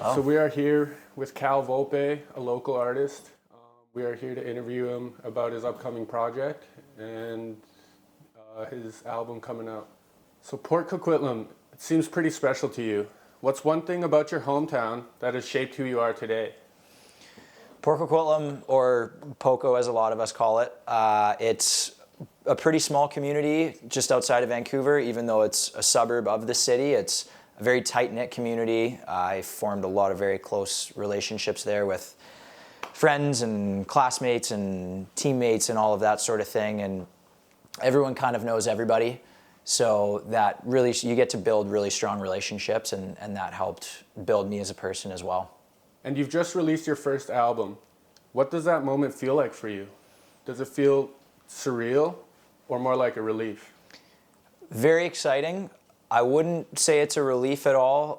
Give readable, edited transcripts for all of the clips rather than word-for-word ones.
Oh. So we are here with Cal Volpe, a local artist. We are here to interview him about his upcoming project and his album coming out. So Port Coquitlam, it seems pretty special to you. What's one thing about your hometown that has shaped who you are today? Port Coquitlam, or Poco as a lot of us call it, it's a pretty small community just outside of Vancouver. Even though it's a suburb of the city, it's a very tight-knit community. I formed a lot of very close relationships there with friends and classmates and teammates and all of that sort of thing, and everyone kind of knows everybody. So that really, you get to build really strong relationships, and that helped build me as a person as well. And you've just released your first album. What does that moment feel like for you? Does it feel surreal or more like a relief? Very exciting. I wouldn't say it's a relief at all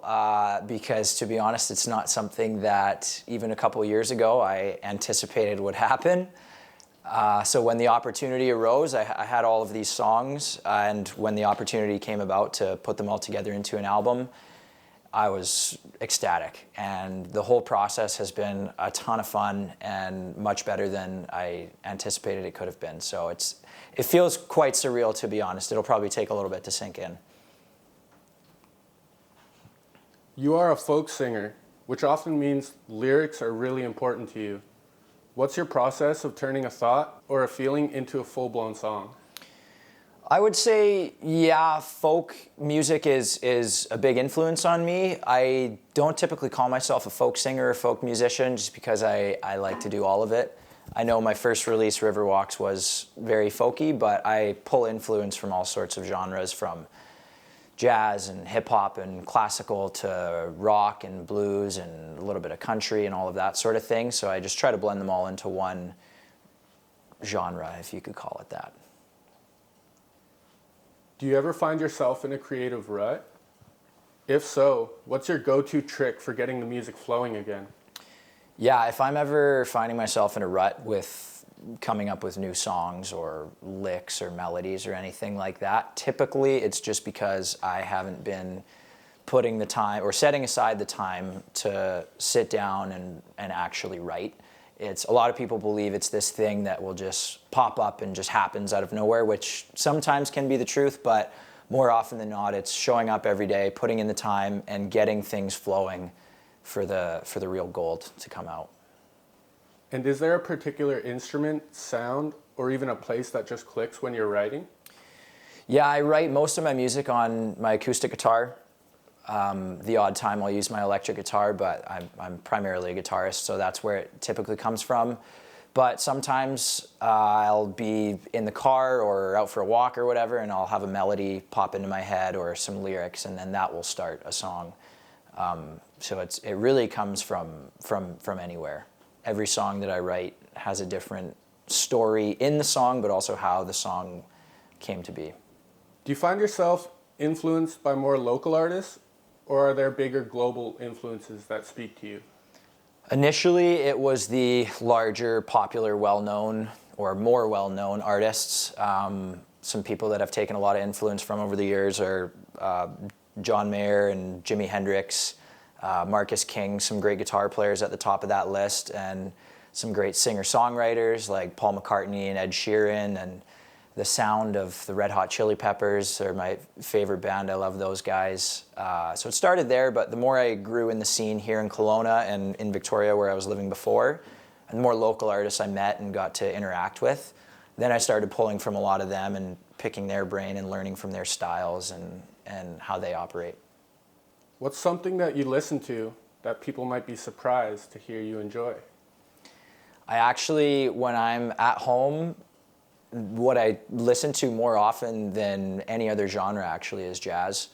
because, to be honest, it's not something that even a couple years ago I anticipated would happen. So when the opportunity arose, I had all of these songs, and when the opportunity came about to put them all together into an album, I was ecstatic. And the whole process has been a ton of fun and much better than I anticipated it could have been. So it feels quite surreal, to be honest. It'll probably take a little bit to sink in. You are a folk singer, which often means lyrics are really important to you. What's your process of turning a thought or a feeling into a full-blown song? I would say, yeah, folk music is a big influence on me. I don't typically call myself a folk singer or folk musician just because I like to do all of it. I know my first release, Riverwalks, was very folky, but I pull influence from all sorts of genres, from jazz and hip-hop and classical to rock and blues and a little bit of country and all of that sort of thing. So I just try to blend them all into one genre, if you could call it that. Do you ever find yourself in a creative rut? If so, what's your go-to trick for getting the music flowing again? Yeah, if I'm ever finding myself in a rut with coming up with new songs or licks or melodies or anything like that, typically it's just because I haven't been putting the time or setting aside the time to sit down and actually write. A lot of people believe it's this thing that will just pop up and just happens out of nowhere, which sometimes can be the truth, but more often than not, it's showing up every day, putting in the time, and getting things flowing for the real gold to come out. And is there a particular instrument, sound, or even a place that just clicks when you're writing? Yeah, I write most of my music on my acoustic guitar. The odd time I'll use my electric guitar, but I'm primarily a guitarist, so that's where it typically comes from. But sometimes I'll be in the car or out for a walk or whatever, and I'll have a melody pop into my head or some lyrics, and then that will start a song. So it really comes from anywhere. Every song that I write has a different story in the song, but also how the song came to be. Do you find yourself influenced by more local artists, or are there bigger global influences that speak to you? Initially, it was the larger, popular, well-known, or more well-known artists. Some people that I've taken a lot of influence from over the years are John Mayer and Jimi Hendrix, Marcus King, some great guitar players at the top of that list, and some great singer-songwriters like Paul McCartney and Ed Sheeran, and the sound of the Red Hot Chili Peppers. They're my favorite band. I love those guys. So it started there, but the more I grew in the scene here in Kelowna and in Victoria, where I was living before, and the more local artists I met and got to interact with, then I started pulling from a lot of them and picking their brain and learning from their styles and how they operate. What's something that you listen to that people might be surprised to hear you enjoy? I actually, when I'm at home, what I listen to more often than any other genre actually is jazz.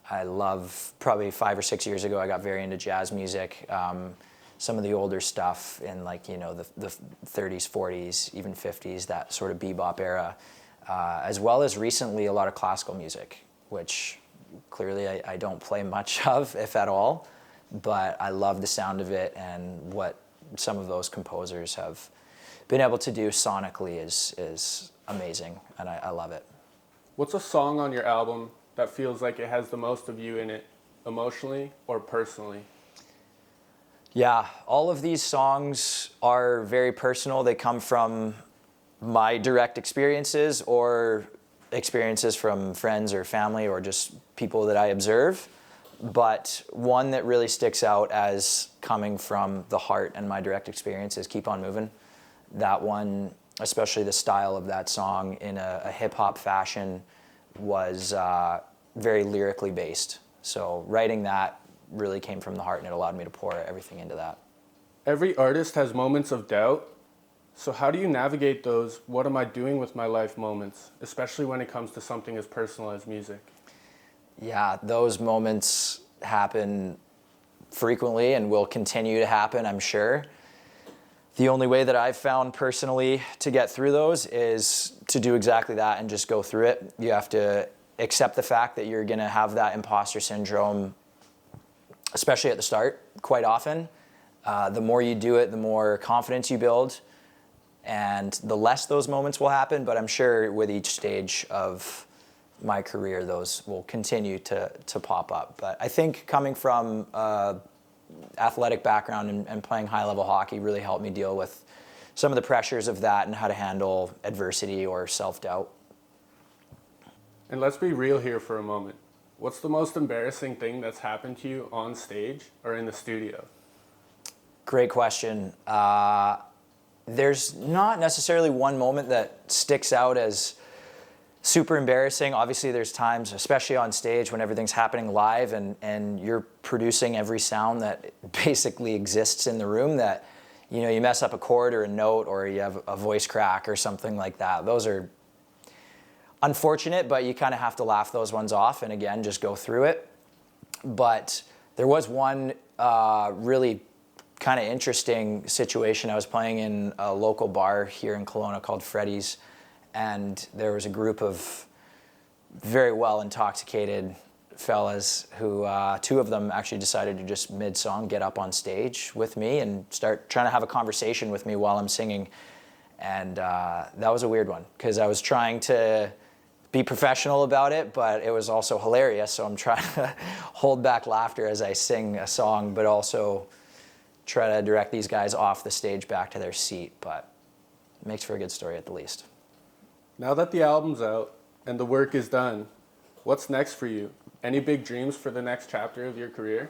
I love, probably 5 or 6 years ago, I got very into jazz music. Some of the older stuff in the 30s, 40s, even 50s, that sort of bebop era, as well as recently a lot of classical music, which clearly I don't play much of, if at all, but I love the sound of it, and what some of those composers have been able to do sonically is amazing, and I love it. What's a song on your album that feels like it has the most of you in it, emotionally or personally? Yeah, all of these songs are very personal. They come from my direct experiences or experiences from friends or family or just people that I observe. But one that really sticks out as coming from the heart and my direct experience is Keep On Moving. That one, especially the style of that song in a hip-hop fashion, was very lyrically based. So writing that really came from the heart, and it allowed me to pour everything into that. Every artist has moments of doubt. So how do you navigate those "what am I doing with my life" moments, especially when it comes to something as personal as music? Yeah, those moments happen frequently and will continue to happen, I'm sure. The only way that I've found personally to get through those is to do exactly that and just go through it. You have to accept the fact that you're going to have that imposter syndrome, especially at the start, quite often. The more you do it, the more confidence you build, and the less those moments will happen. But I'm sure with each stage of my career, those will continue to pop up. But I think coming from athletic background and playing high-level hockey really helped me deal with some of the pressures of that and how to handle adversity or self-doubt. And let's be real here for a moment. What's the most embarrassing thing that's happened to you on stage or in the studio? Great question. There's not necessarily one moment that sticks out as super embarrassing. Obviously, there's times, especially on stage, when everything's happening live and you're producing every sound that basically exists in the room, that, you know, you mess up a chord or a note or you have a voice crack or something like that. Those are unfortunate, but you kind of have to laugh those ones off and, again, just go through it. But there was one really kind of interesting situation. I was playing in a local bar here in Kelowna called Freddy's, and there was a group of very well intoxicated fellas who, two of them actually decided to just mid-song get up on stage with me and start trying to have a conversation with me while I'm singing. And that was a weird one because I was trying to be professional about it, but it was also hilarious. So I'm trying to hold back laughter as I sing a song, but also try to direct these guys off the stage back to their seat. But it makes for a good story at the least. Now that the album's out and the work is done, what's next for you? Any big dreams for the next chapter of your career?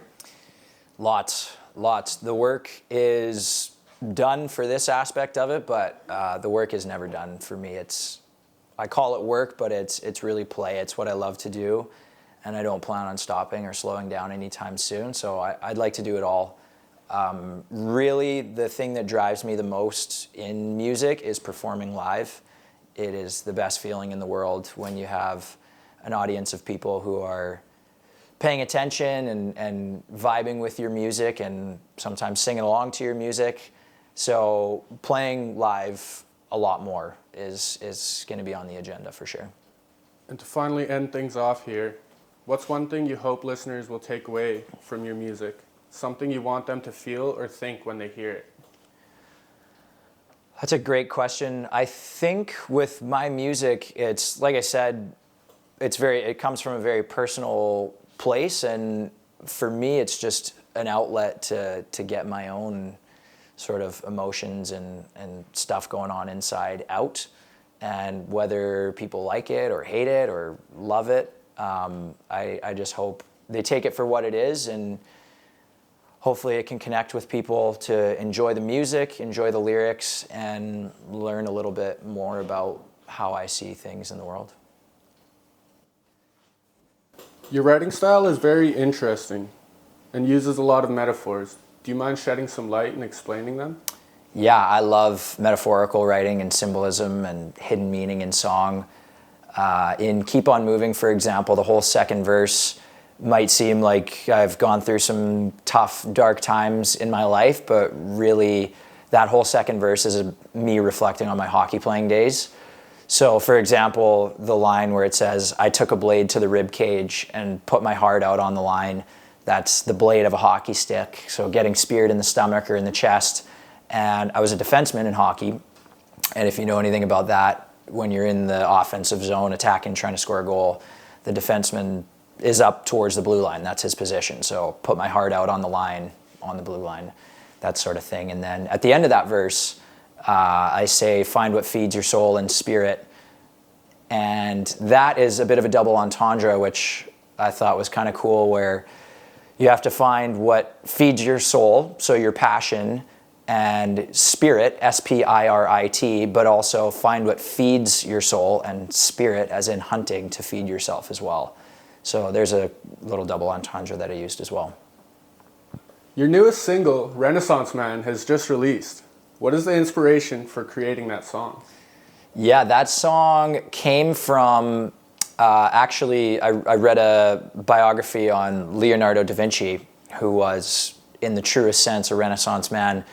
Lots. The work is done for this aspect of it, but the work is never done for me. I call it work, but it's really play. It's what I love to do, and I don't plan on stopping or slowing down anytime soon, so I'd like to do it all. Really, the thing that drives me the most in music is performing live. It is the best feeling in the world when you have an audience of people who are paying attention and vibing with your music and sometimes singing along to your music. So playing live a lot more is going to be on the agenda for sure. And to finally end things off here, what's one thing you hope listeners will take away from your music? Something you want them to feel or think when they hear it? That's a great question. I think with my music, it's like I said, it comes from a very personal place, and for me, it's just an outlet to get my own sort of emotions and stuff going on inside out. And whether people like it or hate it or love it, I just hope they take it for what it is, and hopefully it can connect with people to enjoy the music, enjoy the lyrics, and learn a little bit more about how I see things in the world. Your writing style is very interesting and uses a lot of metaphors. Do you mind shedding some light and explaining them? Yeah, I love metaphorical writing and symbolism and hidden meaning in song. In Keep On Moving, for example, the whole second verse might seem like I've gone through some tough, dark times in my life, but really that whole second verse is me reflecting on my hockey playing days. So, for example, the line where it says, "I took a blade to the rib cage and put my heart out on the line," that's the blade of a hockey stick, so getting speared in the stomach or in the chest. And I was a defenseman in hockey, and if you know anything about that, when you're in the offensive zone attacking, trying to score a goal, the defenseman is up towards the blue line. That's his position. So put my heart out on the line, on the blue line. that sort of thing. And then at the end of that verse, I say, find what feeds your soul and spirit. And that is a bit of a double entendre, which I thought was kind of cool, where you have to find what feeds your soul, so your passion, and spirit, S-P-I-R-I-T, but also find what feeds your soul, and spirit as in hunting, to feed yourself as well. So there's a little double entendre that I used as well. Your newest single, Renaissance Man, has just released. What is the inspiration for creating that song? Yeah, that song came from, actually, I read a biography on Leonardo da Vinci, who was, in the truest sense, a Renaissance man.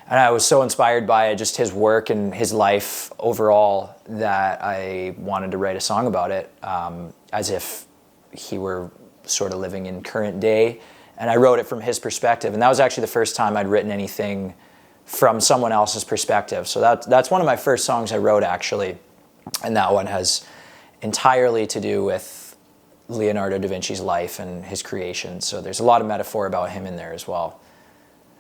And I was so inspired by just his work and his life overall that I wanted to write a song about it, as if he were sort of living in current day. And I wrote it from his perspective. And that was actually the first time I'd written anything from someone else's perspective. So that's one of my first songs I wrote, actually. And that one has entirely to do with Leonardo da Vinci's life and his creation. So there's a lot of metaphor about him in there as well.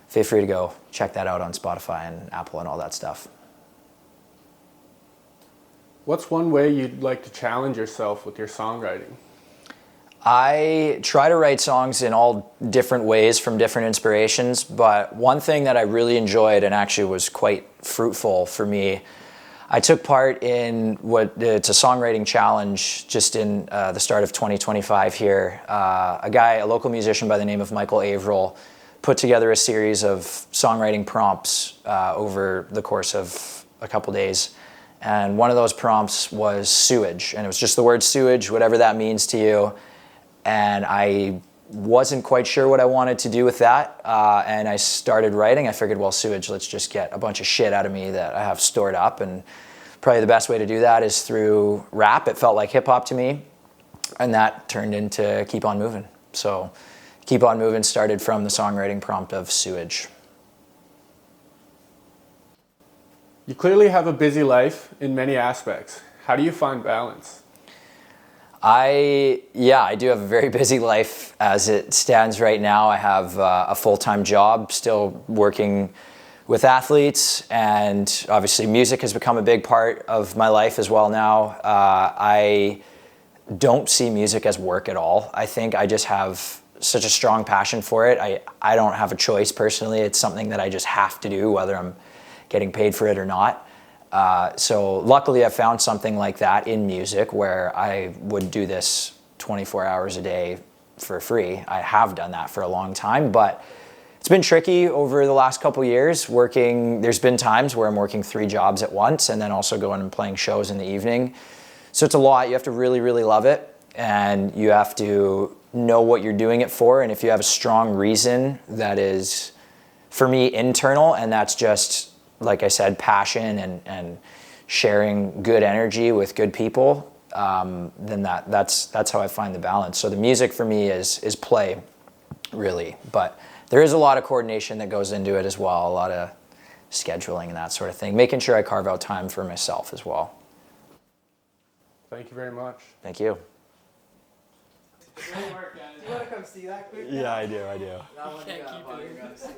Feel free to go check that out on Spotify and Apple and all that stuff. What's one way you'd like to challenge yourself with your songwriting? I try to write songs in all different ways from different inspirations, but one thing that I really enjoyed and actually was quite fruitful for me, I took part in it's a songwriting challenge just in the start of 2025 here. A local musician by the name of Michael Averill, put together a series of songwriting prompts over the course of a couple days. And one of those prompts was sewage, and it was just the word sewage, whatever that means to you. And I wasn't quite sure what I wanted to do with that, and I started writing. I figured, well, sewage, let's just get a bunch of shit out of me that I have stored up, and probably the best way to do that is through rap. It felt like hip-hop to me, and that turned into Keep On Moving. So Keep On Moving started from the songwriting prompt of sewage. You clearly have a busy life in many aspects. How do you find balance? I do have a very busy life as it stands right now. I have a full-time job, still working with athletes, and obviously music has become a big part of my life as well now. I don't see music as work at all. I think I just have such a strong passion for it. I don't have a choice personally. It's something that I just have to do, whether I'm getting paid for it or not. So luckily I found something like that in music where I would do this 24 hours a day for free. I have done that for a long time, but it's been tricky over the last couple years working. There's been times where I'm working 3 jobs at once and then also going and playing shows in the evening. So it's a lot. You have to really, really love it, and you have to know what you're doing it for. And if you have a strong reason that is, for me, internal, and that's just, like I said, passion and sharing good energy with good people, then that's how I find the balance. So the music for me is play, really. But there is a lot of coordination that goes into it as well, a lot of scheduling and that sort of thing, making sure I carve out time for myself as well. Thank you very much. Thank you. Great work, guys. Do you want to come see that quick? Yeah, I do. That one you gotta see.